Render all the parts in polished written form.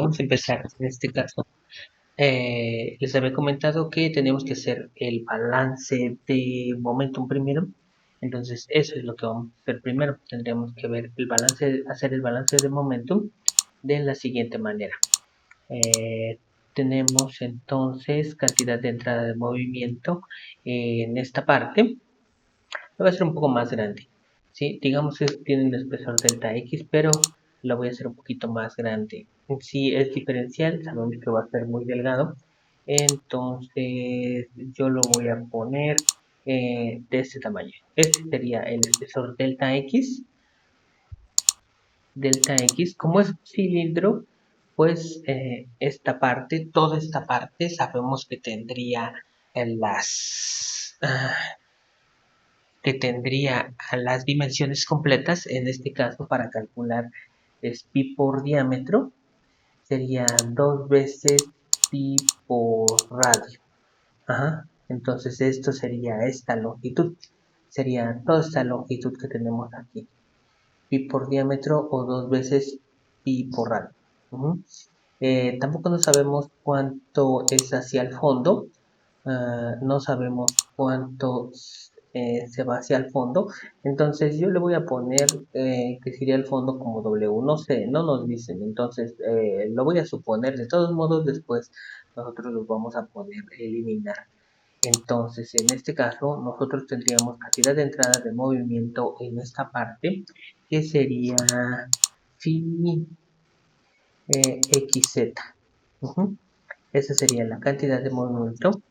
vamos a empezar. En este caso, les había comentado que tenemos que hacer el balance de momentum primero. Entonces, eso es lo que vamos a hacer primero. Tendríamos que ver el balance, hacer el balance de momentum de la siguiente manera. Tenemos entonces cantidad de entrada de movimiento en esta parte. Lo voy a hacer un poco más grande. ¿Sí? Digamos que tiene un espesor delta X, pero lo voy a hacer un poquito más grande. Si es diferencial, sabemos que va a ser muy delgado. Entonces yo lo voy a poner de este tamaño. Este sería el espesor delta X. Delta X, como es un cilindro, pues toda esta parte, sabemos que tendría las dimensiones completas. En este caso, para calcular es pi por diámetro, sería 2 veces pi por radio. Entonces esto sería esta longitud, sería toda esta longitud que tenemos aquí, pi por diámetro o 2 veces pi por radio. Tampoco no sabemos cuánto es hacia el fondo. No sabemos cuánto se va hacia el fondo. Entonces yo le voy a poner que sería el fondo como W. No sé, no nos dicen. Entonces lo voy a suponer. De todos modos, después nosotros los vamos a poder eliminar. Entonces, en este caso, nosotros tendríamos cantidad de entrada de movimiento en esta parte, que sería phi xz. Esa sería la cantidad de movimiento.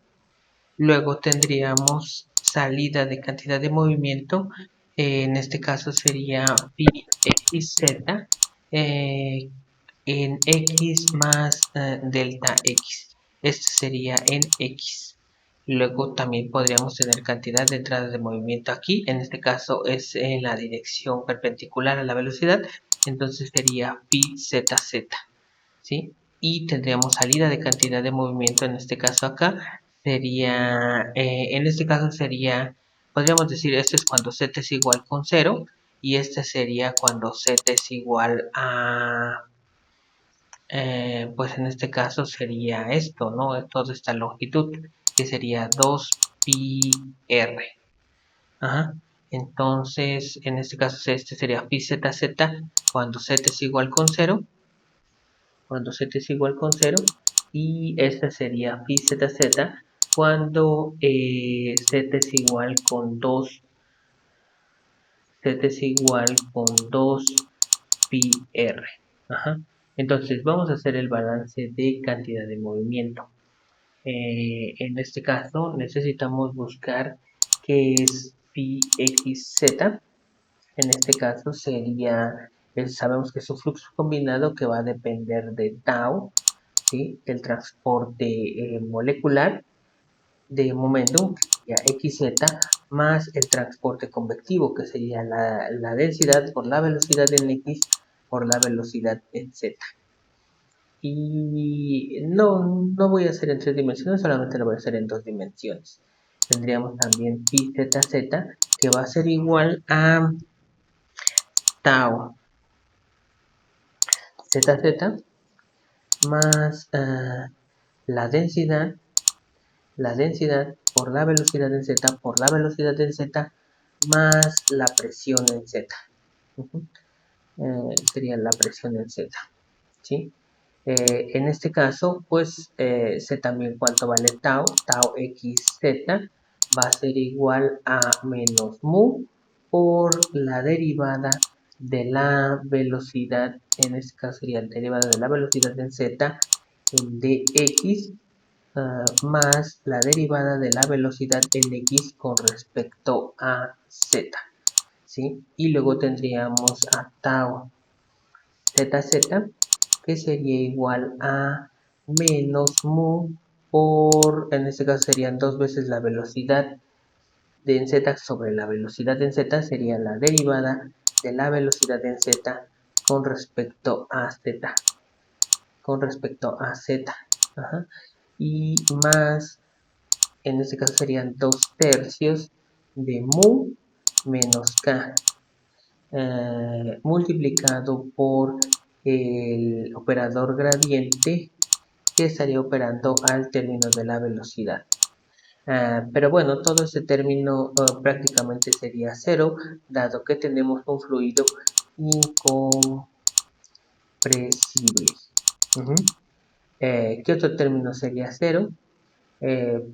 Luego tendríamos salida de cantidad de movimiento. En este caso sería phi xz en x más delta x. Esto sería en x. Luego también podríamos tener cantidad de entrada de movimiento aquí. En este caso es en la dirección perpendicular a la velocidad. Entonces sería phi zz. ¿Sí? Y tendríamos salida de cantidad de movimiento, en este caso acá sería, podríamos decir, esto es cuando z es igual con 0 y este sería cuando z es igual a, pues en este caso sería esto, ¿no? Toda esta longitud, que sería 2 pi r. Entonces, en este caso este sería phi zz cuando z es igual con 0. Cuando z es igual con 0, y esta sería phi zz cuando z es igual con 2 pi r. Entonces vamos a hacer el balance de cantidad de movimiento. En este caso necesitamos buscar qué es phi xz. En este caso sería, sabemos que es un flujo combinado que va a depender de tau, ¿sí? El transporte molecular de momentum, que sería xz, más el transporte convectivo, que sería la densidad por la velocidad en x por la velocidad en z. Y no voy a hacer en 3 dimensiones, solamente lo voy a hacer en 2 dimensiones. Tendríamos también pi zz, que va a ser igual a tau zz más la densidad por la velocidad en z por la velocidad en z más la presión en z. Sería la presión en z, ¿sí? En este caso, pues sé también cuánto vale tau xz va a ser igual a menos mu por la derivada de la velocidad, en este caso sería la derivada de la velocidad en z en dx más la derivada de la velocidad en x con respecto a z, ¿sí? Y luego tendríamos a tau zz, que sería igual a menos mu por, en este caso serían 2 veces la velocidad en z sobre la velocidad en z, sería la derivada de la velocidad en z con respecto a z. Y más, en este caso serían 2/3 de mu menos k multiplicado por el operador gradiente que estaría operando al término de la velocidad. Pero bueno, todo este término prácticamente sería cero, dado que tenemos un fluido incompresible. ¿Qué otro término sería cero?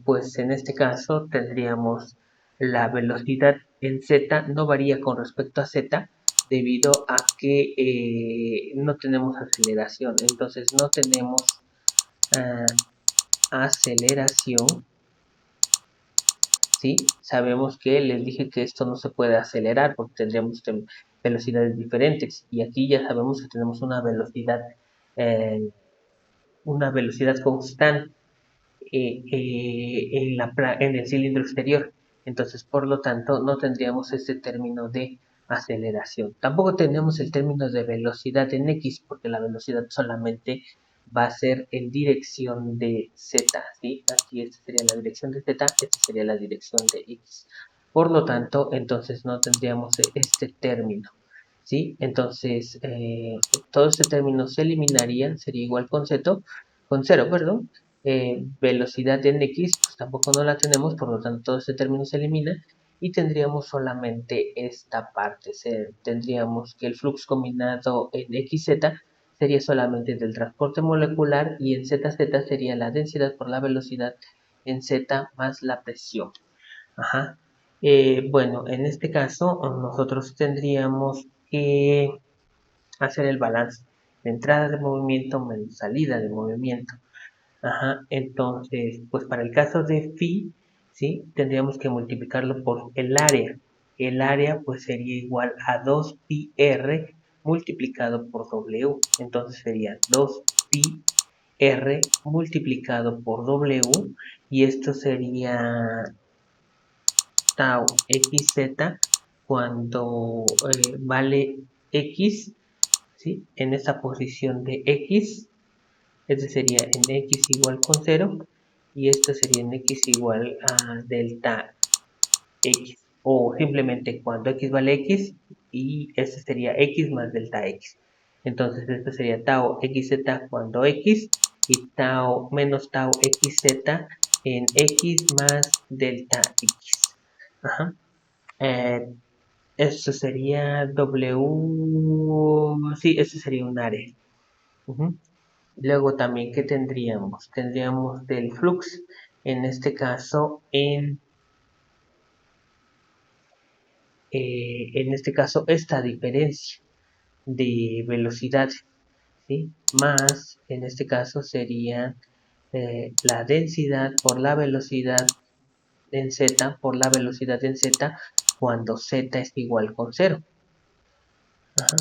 Pues en este caso tendríamos la velocidad en z no varía con respecto a z debido a que no tenemos aceleración, entonces no tenemos aceleración, ¿sí? Sabemos que les dije que esto no se puede acelerar porque tendríamos velocidades diferentes y aquí ya sabemos que tenemos eh, una velocidad constante en el cilindro exterior. Entonces, por lo tanto, no tendríamos este término de aceleración. Tampoco tenemos el término de velocidad en X, porque la velocidad solamente va a ser en dirección de Z, ¿sí? Aquí esta sería la dirección de Z, esta sería la dirección de X. Por lo tanto, entonces no tendríamos este término, ¿sí? Entonces, todo este término se eliminaría, sería igual con cero, perdón. Velocidad en X, pues tampoco no la tenemos, por lo tanto todo este término se elimina y tendríamos solamente esta parte. Tendríamos que el flux combinado en XZ sería solamente del transporte molecular y en ZZ sería la densidad por la velocidad en Z más la presión. Ajá. Bueno, en este caso nosotros tendríamos que hacer el balance de entrada de movimiento menos salida de movimiento. Ajá, entonces, pues para el caso de phi, ¿sí? Tendríamos que multiplicarlo por el área. El área pues sería igual a 2 pi r multiplicado por W. Entonces sería 2 pi r multiplicado por W y esto sería tau xz cuando vale x, ¿sí? En esa posición de x. Este sería en x igual con 0 y esto sería en x igual a delta x. O simplemente cuando x vale x y este sería x más delta x. Entonces esto sería tau xz cuando x y tau menos tau xz en x más delta x. Ajá. Esto sería w. Sí, esto sería un área. Luego también, ¿qué tendríamos? Tendríamos del flux, en este caso, en este caso, esta diferencia de velocidad, ¿sí? Más, en este caso, sería la densidad por la velocidad en z, por la velocidad en z, cuando z es igual con 0. Ajá.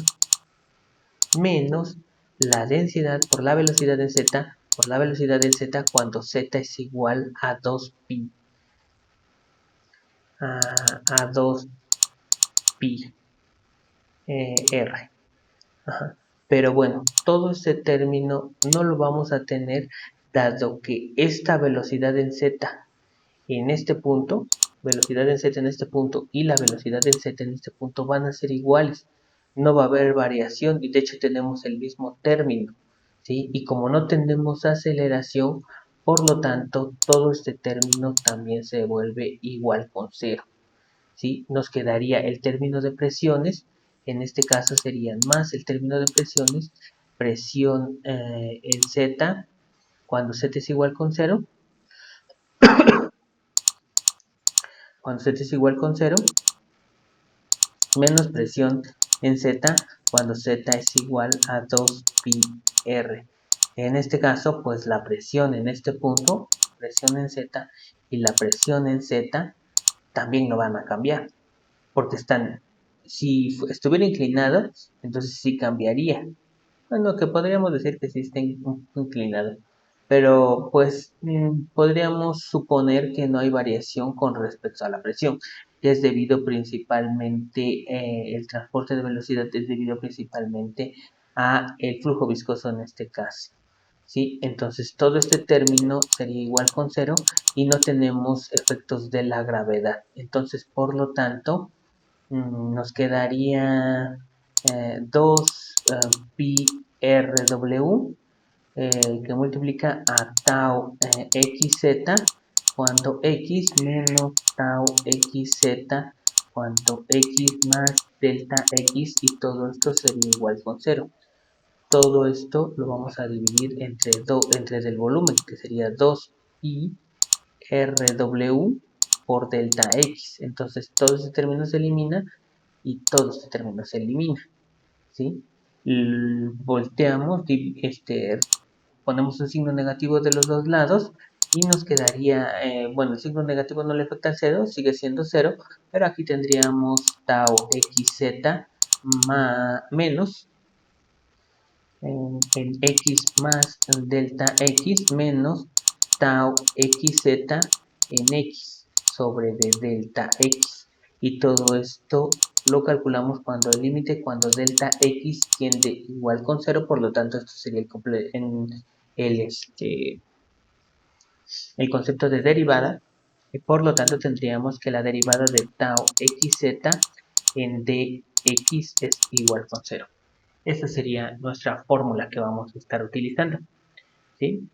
Menos la densidad por la velocidad en z por la velocidad en z cuando z es igual a 2 pi a 2 pi r. Ajá. Pero bueno, todo este término no lo vamos a tener dado que esta velocidad en z en este punto, velocidad en z en este punto y la velocidad en z en este punto van a ser iguales. No va a haber variación y de hecho tenemos el mismo término, ¿sí? Y como no tenemos aceleración, por lo tanto todo este término también se vuelve igual con 0, ¿sí? Nos quedaría el término de presiones, en este caso serían más el término de presiones, presión en z cuando z es igual con 0, cuando z es igual con 0, menos presión en z cuando z es igual a 2 pi r. En este caso, pues la presión en este punto, presión en z y la presión en z también no van a cambiar, porque si estuviera inclinado, entonces sí cambiaría. Bueno, que podríamos decir que sí está inclinado, pero pues podríamos suponer que no hay variación con respecto a la presión, que es debido principalmente, el transporte de velocidad es debido principalmente a el flujo viscoso en este caso. ¿Sí? Entonces todo este término sería igual con 0 y no tenemos efectos de la gravedad. Entonces, por lo tanto, nos quedaría 2 pi RW que multiplica a tau xz cuando x menos tau xz cuando x más delta x, y todo esto sería igual con 0. Todo esto lo vamos a dividir entre del volumen, que sería 2pi RW por delta x. Entonces todo este término se elimina y todo este término se elimina, ¿sí? Volteamos, ponemos un signo negativo de los dos lados y nos quedaría, bueno, el signo negativo no le afecta al 0, sigue siendo 0, pero aquí tendríamos tau xz menos en x más delta x menos tau xz en x sobre de delta x, y todo esto lo calculamos cuando el límite, cuando delta x tiende igual con 0, por lo tanto esto sería el concepto de derivada, y por lo tanto tendríamos que la derivada de tau xz en dx es igual con 0. Esa sería nuestra fórmula que vamos a estar utilizando, ¿sí?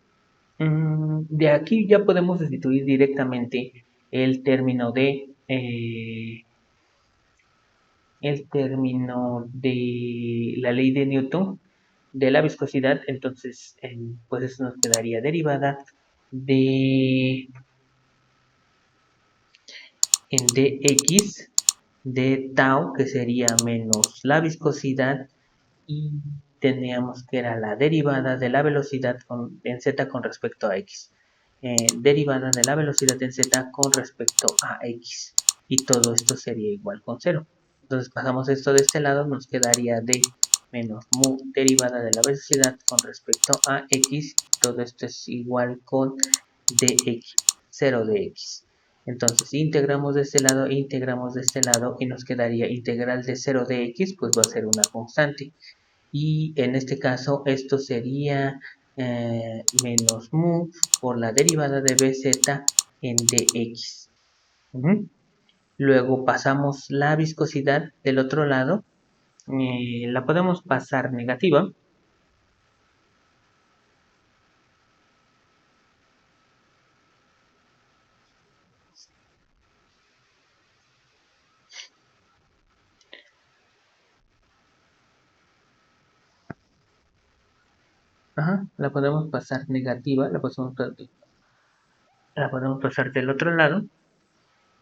De aquí ya podemos sustituir directamente el término de la ley de Newton de la viscosidad. Entonces pues eso nos quedaría derivada de en dx de tau, que sería menos la viscosidad, y teníamos que era la derivada de la velocidad en z con respecto a x. Derivada de la velocidad en z con respecto a x, y todo esto sería igual con 0. Entonces pasamos esto de este lado, nos quedaría d menos mu derivada de la velocidad con respecto a x, todo esto es igual con dx, 0 de x. Entonces integramos de este lado, integramos de este lado, y nos quedaría integral de 0 de x, pues va a ser una constante. Y en este caso esto sería menos mu por la derivada de bz en dx. Luego pasamos la viscosidad del otro lado, la podemos pasar negativa. La podemos pasar negativa, la podemos pasar del otro lado,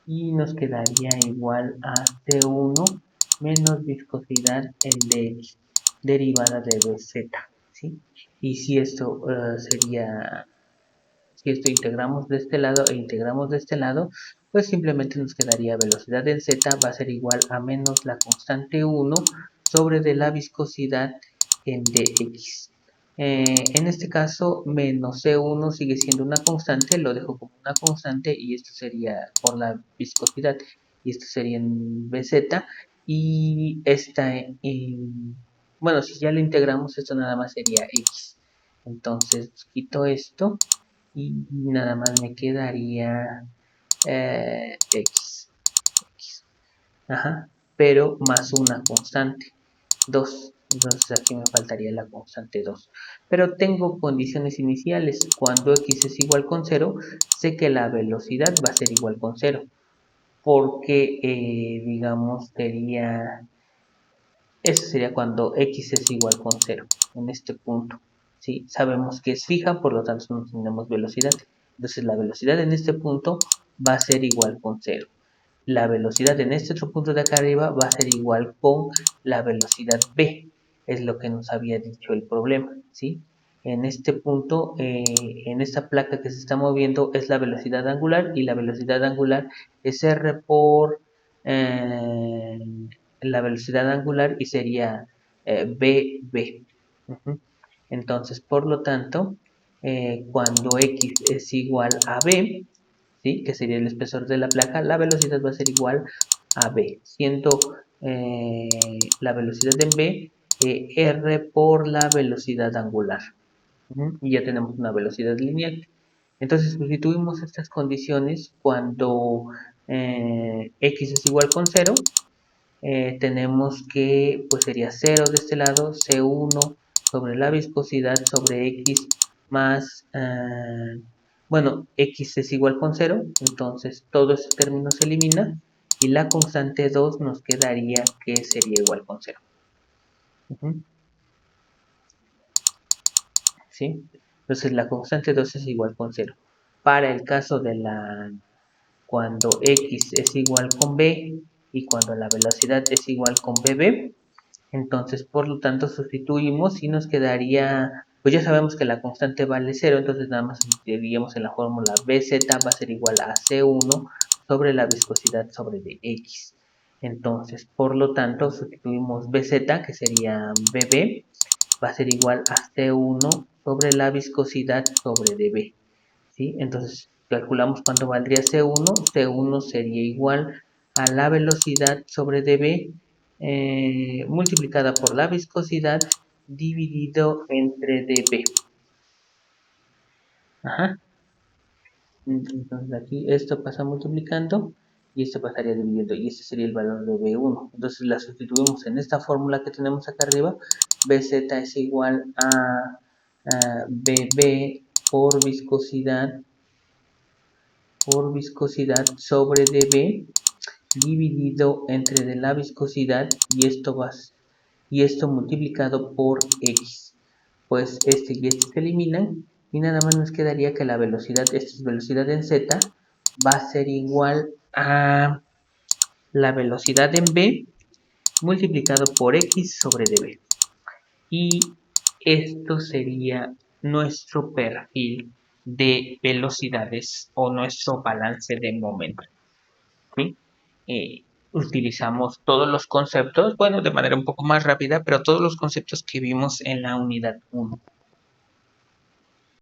y nos quedaría igual a C1 menos viscosidad en dx, derivada de bz, ¿sí? Y si esto si esto integramos de este lado e integramos de este lado, pues simplemente nos quedaría velocidad en z va a ser igual a menos la constante 1 sobre de la viscosidad en dx. En este caso, menos C1 sigue siendo una constante, lo dejo como una constante, y esto sería por la viscosidad, y esto sería en BZ, y esta, bueno, si ya lo integramos, esto nada más sería X. Entonces quito esto y nada más me quedaría X. Pero más una constante, 2. Entonces aquí me faltaría la constante 2. Pero tengo condiciones iniciales. Cuando x es igual con 0, sé que la velocidad va a ser igual con 0. Porque, digamos, eso sería cuando x es igual con 0. En este punto, ¿sí? Sabemos que es fija, por lo tanto no tenemos velocidad. Entonces la velocidad en este punto va a ser igual con 0. La velocidad en este otro punto de acá arriba va a ser igual con la velocidad b, es lo que nos había dicho el problema, ¿sí? En este punto, en esta placa que se está moviendo es la velocidad angular, y la velocidad angular es r por la velocidad angular, y sería bb. Entonces, por lo tanto, cuando x es igual a b, ¿sí? Que sería el espesor de la placa, la velocidad va a ser igual a b, siendo la velocidad en b r por la velocidad angular. Y ya tenemos una velocidad lineal. Entonces sustituimos estas condiciones cuando x es igual con 0. Tenemos que, pues sería 0 de este lado, C1 sobre la viscosidad sobre X más, bueno, X es igual con 0, entonces todo ese término se elimina y la constante 2 nos quedaría que sería igual con 0. ¿Sí? Entonces la constante 2 es igual con 0. Para el caso de cuando x es igual con b y cuando la velocidad es igual con bb, entonces por lo tanto sustituimos y nos quedaría, pues ya sabemos que la constante vale 0, entonces nada más diríamos en la fórmula bz va a ser igual a c1 sobre la viscosidad sobre dx. Entonces, por lo tanto, sustituimos bz, que sería bb, va a ser igual a C1 sobre la viscosidad sobre dB. ¿Sí? Entonces calculamos cuánto valdría C1. C1 sería igual a la velocidad sobre dB multiplicada por la viscosidad dividido entre dB. Ajá. Entonces aquí esto pasa multiplicando y esto pasaría dividiendo y este sería el valor de B1. Entonces la sustituimos en esta fórmula que tenemos acá arriba. Bz es igual a BB por viscosidad sobre dB dividido entre de la viscosidad y esto multiplicado por X. Pues este y este se eliminan y nada más nos quedaría que la velocidad, esta es velocidad en Z, va a ser igual a la velocidad en B multiplicado por X sobre dB. Y esto sería nuestro perfil de velocidades o nuestro balance de momento. ¿Sí? Utilizamos todos los conceptos, bueno, de manera un poco más rápida, pero todos los conceptos que vimos en la unidad 1.